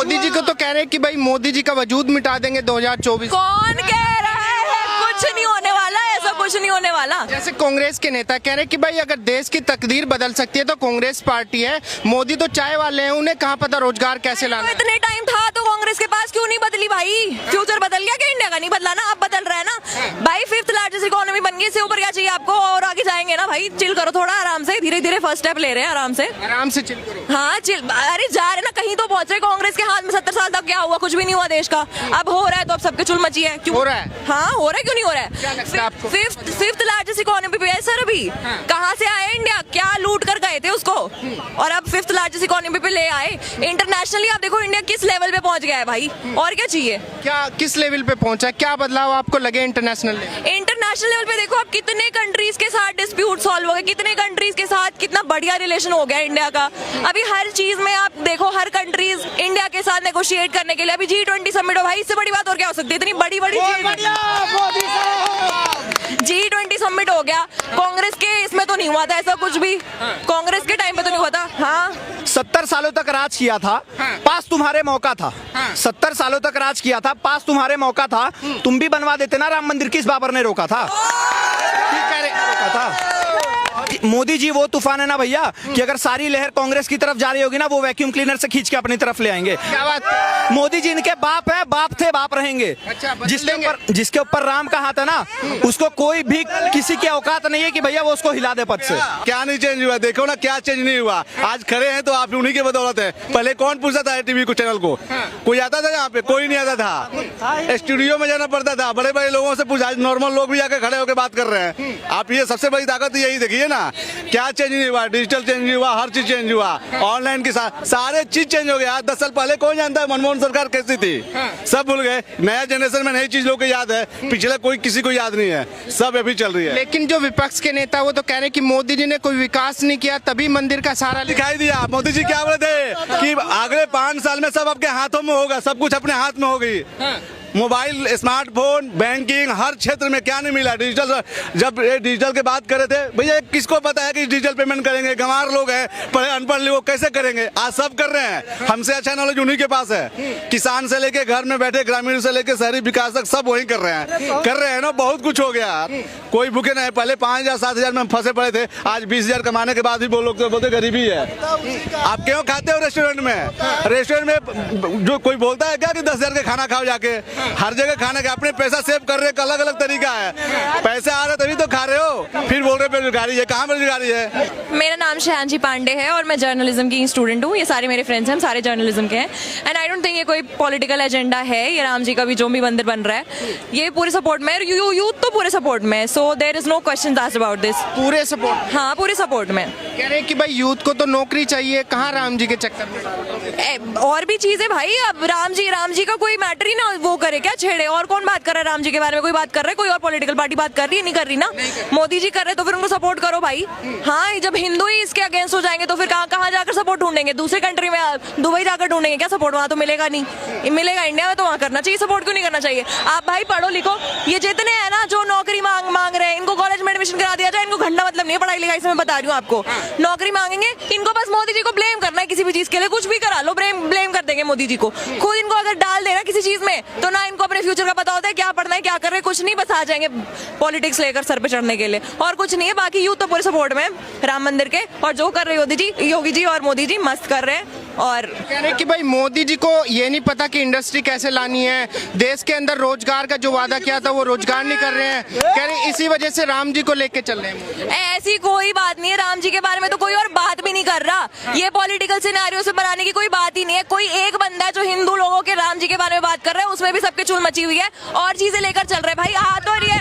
मोदी जी को तो कह रहे हैं कि भाई मोदी जी का वजूद मिटा देंगे 2024। कौन कह रहा है? कुछ नहीं होने वाला, ऐसा कुछ नहीं होने वाला। जैसे कांग्रेस के नेता कह रहे हैं कि भाई अगर देश की तकदीर बदल सकती है तो कांग्रेस पार्टी है, मोदी तो चाय वाले हैं, उन्हें कहाँ पता रोजगार कैसे लाना है। इतने टाइम था तो कांग्रेस के पास क्यों नहीं बदली भाई? फ्यूचर बदल गया क्या? इंडिया का नहीं बदला ना, अब बदल रहा है ना भाई। 5th लार्जेस्ट इकोनॉमी बन गई, इससे ऊपर क्या चाहिए आपको? और आगे जाएंगे ना भाई। चिल करो थोड़ा, आराम से, धीरे धीरे फर्स्ट स्टेप ले रहे हैं, आराम से चिल करो। हाँ चिल, अरे जा रहे ना, कहीं तो पहुंच रहे। कांग्रेस के हाथ में 70 साल तक क्या हुआ? कुछ भी नहीं हुआ देश का। अब हो रहा है तो अब सबके चुल मची है। क्यों हो रहा है? हाँ हो रहा है, क्यों नहीं हो रहा क्या लगता है है? आपको? फिफ्थ लार्जेस्ट इकोनॉमी पे है सर अभी। कहाँ से आया इंडिया? क्या लूट कर गए थे उसको, और अब 5th लार्जेस्ट इकोनॉमी पे ले आए। इंटरनेशनली आप देखो इंडिया किस लेवल पे पहुंच गया है भाई, और क्या चाहिए? क्या किस लेवल पे पहुंचा? क्या बदलाव आपको लगे इंटरनेशनल इंटरनेशनल लेवल पे देखो आप कितने कंट्रीज के साथ डिस्प्यूट सॉल्व हो गए, कितने कंट्रीज के साथ कितना बढ़िया रिलेशन हो गया इंडिया का। अभी हर चीज में आप देखो, हर कंट्रीज इंडिया के साथ नेगोशिएट करने के लिए अभी G20 समिट हो भाई। इससे बड़ी बात और क्या हो सकती है? इतनी बड़ी बड़ी G20 समिट हो गया। कांग्रेस के इसमें तो नहीं हुआ था ऐसा कुछ भी, कांग्रेस के टाइम पे तो नहीं हुआ था। हाँ 70 सालों तक राज किया था, पास तुम्हारे मौका था। 70 सालों तक राज किया था, पास तुम्हारे मौका था। तुम भी बनवा देते ना राम मंदिर, किस बाबर ने रोका था? रोका था। मोदी जी वो तूफान है ना भैया, कि अगर सारी लहर कांग्रेस की तरफ जा रही होगी ना, वो वैक्यूम क्लीनर से खींच के अपनी तरफ ले आएंगे। क्या बात? मोदी जी इनके बाप है, बाप थे, बाप रहेंगे। अच्छा, जिसके ऊपर राम का हाथ है ना, उसको कोई भी किसी की औकात नहीं है कि भैया वो उसको हिला दे पद से। क्या नहीं चेंज हुआ? देखो ना क्या चेंज नहीं हुआ। आज खड़े हैं तो आप उन्हीं की बदौलत है। पहले कौन पूछता था टीवी को, चैनल को? कोई आता था यहाँ पे? कोई नहीं आता था। स्टूडियो में जाना पड़ता था, बड़े बड़े लोगों से पूछा। नॉर्मल लोग भी आके खड़े होकर बात कर रहे हैं। आप ये सबसे बड़ी ताकत यही देखिए ना, क्या चेंज नहीं हुआ? डिजिटल चेंज नहीं हुआ, हर चीज चेंज हुआ। ऑनलाइन के साथ सारे चीज चेंज हो गया। आज 10 साल पहले कौन जानता है मनमोहन सरकार कैसी थी? सब भूल गए। नया जनरेशन में नई चीज लोग को याद है, पिछले कोई किसी को याद नहीं है। सब अभी चल रही है। लेकिन जो विपक्ष के नेता वो तो कह रहे हैं कि मोदी जी ने कोई विकास नहीं किया, तभी मंदिर का सारा दिखाई दिया। मोदी जी क्या बोले थे कि अगले 5 साल में सब आपके हाथों में होगा, सब कुछ अपने हाथ में होगी। मोबाइल, स्मार्टफोन, बैंकिंग, हर क्षेत्र में क्या नहीं मिला? डिजिटल, जब ये डिजिटल की बात करे थे भैया, किसको पता है कि डिजिटल पेमेंट करेंगे? गंवार लोग हैं, पढ़े अनपढ़ लोग कैसे करेंगे? आज सब कर रहे हैं। हमसे अच्छा नॉलेज उन्हीं के पास है। किसान से लेके घर में बैठे ग्रामीण से लेके शहरी विकास तक सब वही कर रहे हैं ना। बहुत कुछ हो गया, कोई भूखे नहीं। पहले 5,000 7,000 में फंसे पड़े थे, आज 20,000 कमाने के बाद भी वो लोग तो बोलते गरीबी है। आप क्यों खाते हो रेस्टोरेंट में? रेस्टोरेंट में जो कोई बोलता है क्या कि 10,000 के खाना खाओ जाके? हर जगह खाने का अपने पैसा सेव कर रहे, अलग अलग तरीका है। पैसे आ रहे तभी तो खा रहे हो, फिर बोल रहे बेरोजगारी है। कहाँ बेरोजगारी है? मेरा नाम शहानजी पांडे है और मैं जर्नलिज्म की स्टूडेंट हूँ। ये सारे मेरे फ्रेंड्स हैं, हम सारे जर्नलिज्म के हैं। एंड आई डोंट थिंक ये कोई पॉलिटिकल एजेंडा है। ये राम जी का भी जो भी मंदिर बन रहा है, ये पूरे सपोर्ट में, यूथ तो पूरे सपोर्ट में। So there is no question asked about this. पूरे सपोर्ट? हाँ पूरे सपोर्ट में। कह रहे हैं कि भाई यूथ को तो नौकरी चाहिए, कहाँ राम जी के चक्कर में? और भी चीजें भाई, अब राम जी का कोई मैटर ही ना वो करे क्या, छेड़े। और कौन बात कर रहा है राम जी के बारे में? कोई बात कर रहा है? कोई और पॉलिटिकल पार्टी बात कर रही है? नहीं कर रही ना। मोदी जी कर रहे तो फिर उनको सपोर्ट करो भाई। हाँ जब हिंदू ही इसके अगेंस्ट हो जाएंगे तो फिर कहाँ जाकर सपोर्ट ढूंढेंगे? दूसरे कंट्री में, दुबई जाकर ढूंढेंगे क्या सपोर्ट? वहाँ तो मिलेगा नहीं। मिलेगा इंडिया में तो वहाँ करना चाहिए सपोर्ट। क्यों नहीं करना चाहिए? आप भाई पढ़ो लिखो, ये जितने हैं ना जो नौकरी मांग रहे हैं, इनको कॉलेज में एडमिशन करा दिया जाए। इनको घंटा मतलब नहीं है पढ़ाई लिखाई से, मैं बता रही हूँ आपको। नौकरी मांगेंगे, इनको बस मोदी जी को ब्लेम करना है किसी भी चीज के लिए। कुछ भी करा लो, ब्लेम कर देंगे मोदी जी को। खुद इनको अगर डाल देना किसी चीज में तो ना इनको अपने फ्यूचर का पता होता है, क्या पढ़ना है क्या कर रहे हैं, कुछ नहीं। बस आ जाएंगे पॉलिटिक्स लेकर सर पे चढ़ने के लिए, और कुछ नहीं है। बाकी यूथ तो पूरे सपोर्ट में राम मंदिर के, और जो कर रहे योगी जी और मोदी जी मस्त कर रहे हैं। और कह रहे कि भाई मोदी जी को ये नहीं पता कि इंडस्ट्री कैसे लानी है, देश के अंदर रोजगार का जो वादा किया था वो रोजगार नहीं कर रहे हैं। कह रहे इसी वजह से राम जी को लेके चल रहे हैं। ऐसी कोई बात नहीं है, राम जी के बारे में तो कोई और बात भी नहीं कर रहा। ये पॉलिटिकल सिनेरियो से बनाने की कोई बात ही नहीं है। कोई एक बंदा है जो हिंदू लोगों के राम जी के बारे में बात कर रहा है, उसमें भी सबके चुल मची हुई है और चीजें लेकर चल रहे हैं भाई। हाथ और ये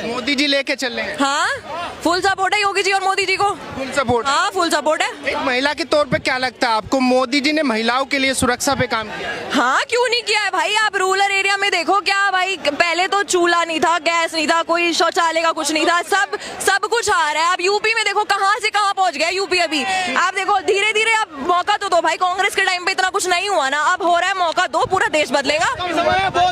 मोदी जी लेके चल रहे हैं। हाँ फुल सपोर्ट है योगी जी और मोदी जी को। Full support? हाँ फुल सपोर्ट है। एक महिला के तौर पे क्या लगता है आपको, मोदी जी ने महिलाओं के लिए सुरक्षा पे काम किया? हाँ क्यों नहीं किया है भाई? आप रूरल एरिया में देखो, क्या भाई पहले तो चूल्हा नहीं था, गैस नहीं था, कोई शौचालय का कुछ नहीं था, सब कुछ आ रहा है। आप यूपी में देखो कहाँ से कहाँ पहुंच गया यूपी अभी। आप देखो धीरे धीरे, आप मौका तो दो भाई। कांग्रेस के टाइम पे इतना कुछ नहीं हुआ ना, अब हो रहा है, मौका दो, पूरा देश बदलेगा।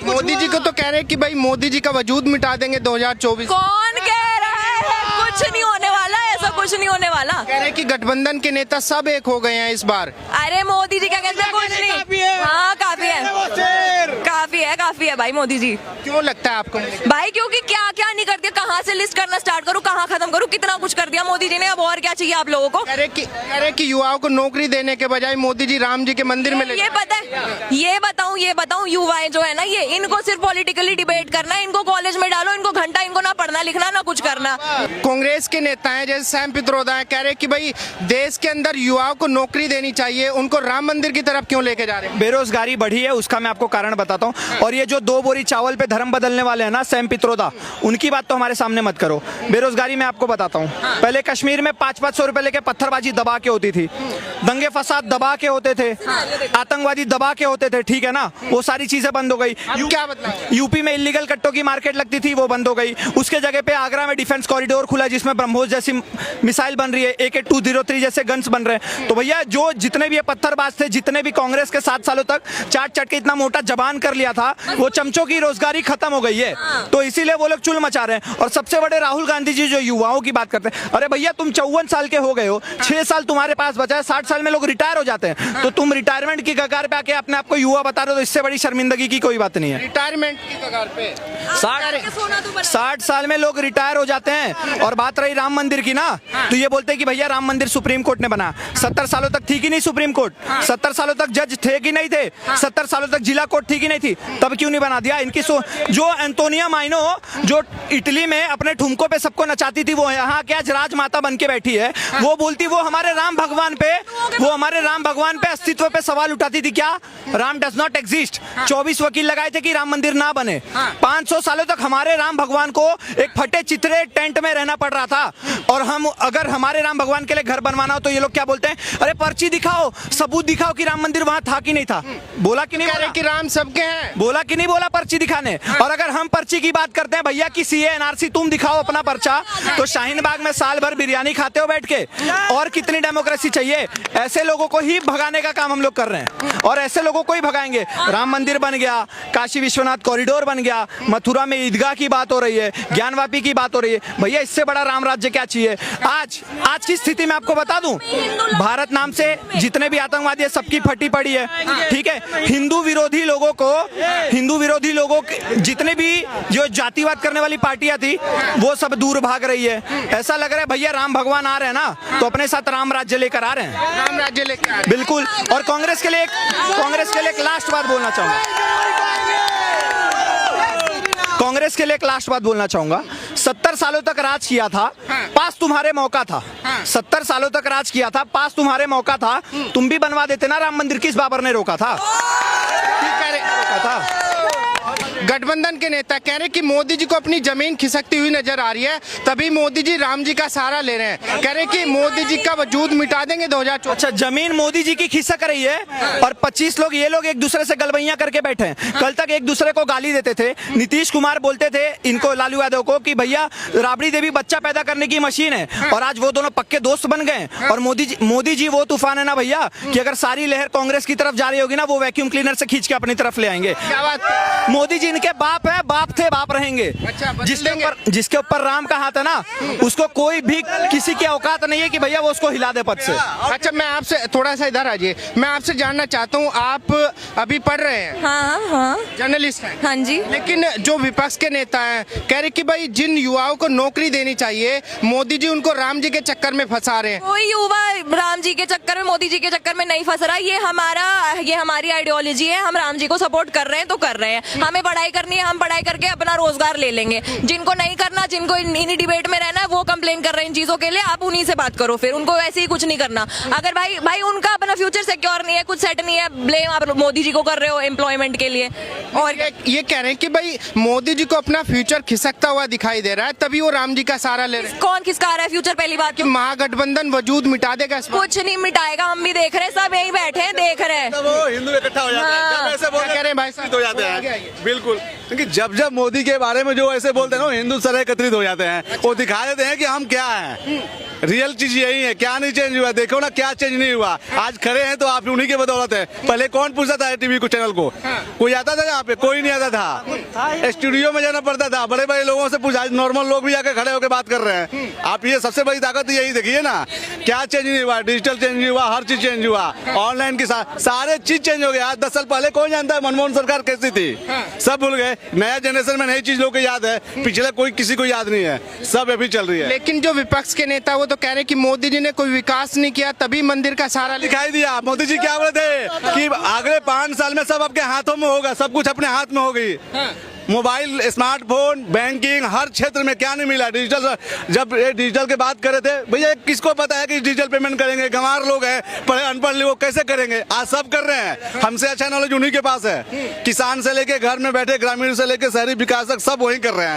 मोदी जी को तो कह रहे हैं कि भाई मोदी जी का वजूद मिटा देंगे 2024। कौन कह रहा है? कुछ नहीं होने वाला, ऐसा कुछ नहीं होने वाला। कह रहे हैं कि गठबंधन के नेता सब एक हो गए हैं इस बार। अरे मोदी जी क्या कहते हैं, कुछ नहीं। हाँ काफी है भाई मोदी जी। क्यों लगता है आपको? भाई क्योंकि क्या क्या नहीं कर दिया, कहाँ से लिस्ट करना स्टार्ट करूँ, कहाँ खत्म करूँ, कितना कुछ कर दिया मोदी जी ने, अब और क्या चाहिए आप लोगों को? कह रहे कि युवाओं को नौकरी देने के बजाय मोदी जी राम जी के मंदिर में ले ये पता है, ये बताऊं युवाएं जो है ना, ये इनको सिर्फ पॉलिटिकली डिबेट करना है, इनको कॉलेज में डालो, इनको घंटा, इनको ना पढ़ना लिखना ना कुछ करना। कांग्रेस के नेता हैं जैसे सैम पित्रोदा है, कह रहे कि भाई देश के अंदर युवाओं को नौकरी देनी चाहिए, उनको राम मंदिर की तरफ क्यों लेके जा रहे हैं? बेरोजगारी बढ़ी है, उसका मैं आपको कारण बताता हूँ। और ये जो 2 बोरी चावल पे धर्म बदलने वाले हैं ना सैम पित्रोदा, उनकी बात तो हमारे सामने मत करो। बेरोजगारी मैं आपको बताता हूँ, पहले कश्मीर में 500-500 रुपए लेके पत्थरबाजी दबा के होती थी, दंगे फसाद दबा के होते थे, आतंकवादी दबा के होते थे, ठीक है ना, वो सारी चीजें बंद हो गई। क्या मतलब? यूपी में इलीगल कट्टों की मार्केट लगती थी, वो बंद हो गई। उसके जगह पे आगरा में डिफेंस कॉरिडोर खुला जिसमें ब्रह्मोस जैसी मिसाइल बन रही है, AK-203 जैसे गन्स बन रहे हैं। तो भैया जो जितने भी ये पत्थरबाज थे, जितने भी कांग्रेस के 7 सालों तक चाट चाट के इतना मोटा जबान कर लिया था, वो चमचों की रोजगारी खत्म हो गई है। तो इसीलिए वो लोग चुल मचा रहे हैं। और सबसे बड़े राहुल गांधी जी जो युवाओं की बात करते हैं, अरे भैया तुम 54 साल के हो गए हो, 6 साल तुम्हारे पास बचा है, 60 साल में लोग रिटायर हो जाते हैं, तो तुम रिटायरमेंट की कगार पे आके अपने आप को युवा बता रहे हो, तो इससे बड़ी शर्मिंदगी की कोई बात नहीं है। रिटायरमेंट की कगार पे 60 साल में लोग रिटायर हो जाते हैं। और बात रही राम मंदिर की ना, तो ये बोलते हैं कि भैया राम मंदिर सुप्रीम कोर्ट ने बना। 70 सालों तक थी कि नहीं सुप्रीम कोर्ट? 70 सालों तक जज थे कि नहीं थे? 70 सालों तक जिला कोर्ट थी कि नहीं थी? तब क्यों नहीं बना दिया? इनकी जो एंटोनिया माइनो जो इटली में अपने ठुमकों पे सबको नचाती थी, वो यहाँ क्या राजमाता बन के बैठी है, वो बोलती वो हमारे राम भगवान पे अस्तित्व पे सवाल उठाती थी। क्या राम डज नॉट एग्जिस्ट? 24 वकील लगाए थे कि राम मंदिर ना बने। 500 सालों तक हमारे राम भगवान को एक फटे चित्रे टेंट में रहना पड़ रहा था। और हम अगर हमारे राम भगवान के लिए घर बनवाना हो तो ये लोग क्या बोलते हैं, अरे पर्ची दिखाओ, सबूत दिखाओ कि राम मंदिर वहां था कि नहीं था। बोला कि नहीं? कह रहे कि राम सबके हैं। बोला कि नहीं बोला पर्ची दिखाने? और अगर हम पर्ची की बात करते हैं भैया कि CA NRC तुम दिखाओ अपना पर्चा, तो शाहीन बाग में साल भर बिरयानी खाते हो बैठ के। और कितनी डेमोक्रेसी चाहिए? ऐसे लोगों को ही भगाने का काम हम लोग कर रहे हैं, और ऐसे लोगों को ही भगाएंगे। राम मंदिर बन गया, काशी विश्वनाथ कॉरिडोर बन गया, मथुरा में ईदगाह की बात हो रही है, ज्ञानवापी की बात हो रही है। भैया इससे बड़ा राम राज्य क्या चाहिए? आज की स्थिति में आपको बता दूं, भारत नाम से जितने भी आतंकवादी है सबकी फटी पड़ी है, ठीक है। हिंदू विरोधी लोगों जितने भी जो जातिवाद करने वाली पार्टियां थी, वो सब दूर भाग रही है। ऐसा लग रहा है भैया राम भगवान आ रहे हैं ना, तो अपने साथ राम राज्य लेकर आ रहे हैं। राम राज्य लेकर आ रहे हैं। बिल्कुल। और कांग्रेस के लिए एक लास्ट बात बोलना चाहूंगा। 70 सालों तक राज किया था, पास तुम्हारे मौका था। 70 सालों तक राज किया था, पास तुम्हारे मौका था, तुम भी बनवा देते ना राम मंदिर। किस बाबर ने रोका था? गठबंधन के नेता कह रहे कि मोदी जी को अपनी जमीन खिसकती हुई नजर आ रही है, तभी मोदी जी राम जी का सहारा ले रहे हैं। कह रहे कि मोदी जी का वजूद मिटा देंगे 2024। अच्छा, जमीन मोदी जी की खिसक रही है और 25 लोग ये लोग एक दूसरे से गलबैया करके बैठे हैं। कल तक एक दूसरे को गाली देते थे। नीतीश कुमार बोलते थे इनको, लालू यादव को, कि भैया राबड़ी देवी बच्चा पैदा करने की मशीन है, और आज वो दोनों पक्के दोस्त बन गए। और मोदी जी वो तूफान है ना भैया, कि अगर सारी लहर कांग्रेस की तरफ जा रही होगी ना, वो वैक्यूम क्लीनर से खींच के अपनी तरफ ले आएंगे। क्या बात? मोदी जी इनके बाप है, बाप थे, बाप रहेंगे। अच्छा, जिसके ऊपर राम का हाथ है ना, उसको कोई भी किसी की औकात नहीं है कि भैया वो उसको हिला दे पद से। अच्छा, मैं आपसे थोड़ा सा इधर आ जाइए, मैं आपसे जानना चाहता हूँ, आप अभी पढ़ रहे हैं? हाँ जर्नलिस्ट हैं? हाँ जी। लेकिन जो विपक्ष के नेता हैं कह रहे कि भाई जिन युवाओं को नौकरी देनी चाहिए, मोदी जी उनको राम जी के चक्कर में फंसा रहे हैं। कोई युवा राम जी के चक्कर में, मोदी जी के चक्कर में नहीं फंस रहा। ये हमारी आइडियोलॉजी है, हम राम जी को सपोर्ट कर रहे हैं तो कर रहे हैं। हमें पढ़ाई करनी है, हम पढ़ाई करके अपना रोजगार ले लेंगे। जिनको नहीं करना, जिनको इन्हीं डिबेट में रहना है, वो कंप्लेन कर रहे हैं इन चीजों के लिए, आप उन्हीं से बात करो। फिर उनको ऐसे ही कुछ नहीं करना। अगर भाई उनका अपना फ्यूचर सिक्योर नहीं है, कुछ सेट नहीं है, ब्लेम आप मोदी जी को कर रहे हो एम्प्लॉयमेंट के लिए। और ये कह रहे हैं कि भाई मोदी जी को अपना फ्यूचर खिसकता हुआ दिखाई दे रहा है, तभी वो राम जी का सहारा ले रहे हैं। कौन खिसका रहा है फ्यूचर? पहली बात कि महागठबंधन वजूद मिटा देगा इस बार? कुछ नहीं मिटाएगा, हम भी देख रहे हैं, सब यहीं बैठे हैं, देख रहे हैं। वो हिंदू इकट्ठा हो जाते हैं, जब ऐसे बोल कह रहे हैं भाई साहब हो जाते हैं। बिल्कुल। बिल्कुल, क्योंकि जब जब मोदी के बारे में जो ऐसे बोलते हैं ना, हिंदू सारे एकत्रित हो जाते हैं। वो दिखा देते हैं कि हम क्या हैं। रियल चीज यही है, क्या नहीं चेंज हुआ, देखो ना क्या चेंज नहीं हुआ। आज खड़े हैं तो आप उन्हीं के बदौलत है। पहले कौन पूछता था टीवी को, चैनल को? कोई आता था यहाँ पे? कोई नहीं आता था। स्टूडियो में जाना पड़ता था, बड़े बड़े लोगों से पूछा। आज नॉर्मल लोग भी आके खड़े होकर बात कर रहे हैं। आप ये सबसे बड़ी ताकत यही देखिए ना, क्या चेंज नहीं हुआ। डिजिटल चेंज हुआ, हर चीज चेंज हुआ, ऑनलाइन के साथ सारे चीज चेंज हो गया। आज 10 साल पहले कौन जानता है मनमोहन सरकार कैसी थी? सब भूल गए। नया जनरेशन में नई चीज लोग को याद है, पिछले कोई किसी को याद नहीं है। सब अभी चल रही है। लेकिन जो विपक्ष के नेता वो तो कह रहे कि मोदी जी ने कोई विकास नहीं किया, तभी मंदिर का सहारा दिखाई दिया। मोदी जी क्या बोले थे कि अगले 5 साल में सब आपके हाथों में होगा, सब कुछ अपने हाथ में होगी। मोबाइल, स्मार्टफोन, बैंकिंग, हर क्षेत्र में क्या नहीं मिला। डिजिटल, जब ये डिजिटल की बात कर रहे थे, भैया किसको पता है कि डिजिटल पेमेंट करेंगे? गंवार लोग हैं, पढ़े अनपढ़ लोग कैसे करेंगे? आज सब कर रहे हैं। हमसे अच्छा नॉलेज उन्हीं के पास है। किसान से लेके घर में बैठे ग्रामीण से लेके शहरी विकास तक सब वही कर रहे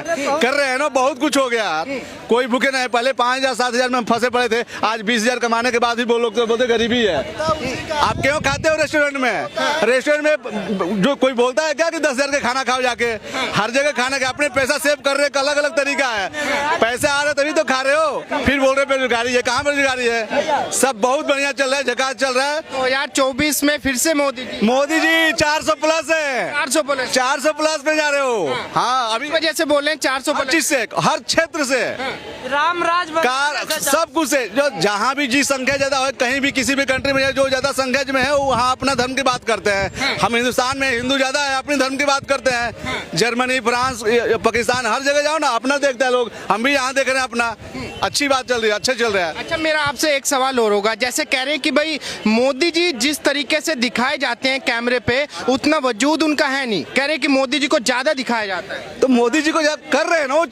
हैं ना। बहुत कुछ हो गया, कोई भूखे नहीं। पहले 5,000 7,000 में फंसे पड़े थे, आज 20,000 कमाने के बाद भी वो लोग तो बोलते गरीबी है। आप क्यों खाते हो रेस्टोरेंट में? रेस्टोरेंट में जो कोई बोलता है क्या कि 10,000 का खाना खाओ जाके? हर जगह खाने का अपने पैसा सेव कर रहे, अलग अलग तरीका है। पैसे आ रहे तभी तो खा रहे हो, फिर बोल रहे बेरोजगारी है। कहाँ बेरोजगारी है? सब बहुत बढ़िया चल रहा है, झकास चल रहा है। 2024 में फिर से मोदी जी 400 प्लस है। 400 प्लस में जा रहे हो। हाँ, अभी वजह से बोल रहे हैं 400 हर चीज से, हर क्षेत्र से, राम राज सब कुछ से। जो जहाँ भी जी संख्या ज्यादा हो, कहीं भी किसी भी कंट्री में जो ज्यादा संख्या में है, वहाँ अपना धर्म की बात करते हैं। हम हिंदुस्तान में हिंदू ज्यादा है, अपने धर्म की बात करते हैं। जर्मनी, फ्रांस, पाकिस्तान, हर जगह जाओ ना, अपना देखते हैं लोग। हम भी यहाँ देख रहे हैं अपना। अच्छी बात चल रही है, अच्छा चल रहा है। अच्छा, मेरा आपसे एक सवाल और होगा। जैसे कह रहे हैं कि भाई मोदी जी जिस तरीके से दिखाए जाते हैं कैमरे पे, उतना वजूद उनका है नहीं। कह रहे हैं कि मोदी जी को ज्यादा दिखाया जाता है। तो मोदी जी को जब कर रहे हैं ना वो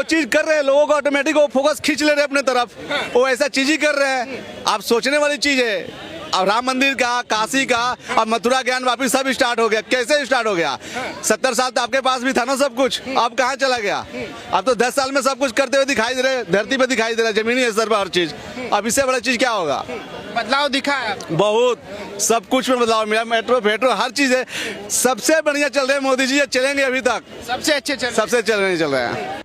चीज कर रहे हैं, लोगों को ऑटोमेटिक वो फोकस खींच ले रहे हैं अपने तरफ। वो ऐसा चीज ही कर रहे हैं। आप सोचने वाली चीज है। अब राम मंदिर का, काशी का, अब मथुरा ज्ञान वापिस सब स्टार्ट हो गया। कैसे स्टार्ट हो गया? 70 साल तो आपके पास भी था ना सब कुछ, अब कहाँ चला गया? अब तो 10 साल में सब कुछ करते हुए दिखाई दे रहे, धरती पे दिखाई दे रहा है, जमीनी स्तर पर हर चीज। अब इससे बड़ा चीज क्या होगा? बदलाव दिखा है बहुत, सब कुछ में बदलाव मिला। मेट्रो फेट्रो हर चीज है, सबसे बढ़िया चल रहे हैं मोदी जी। चलेंगे अभी तक सबसे अच्छे सबसे चल रहे हैं।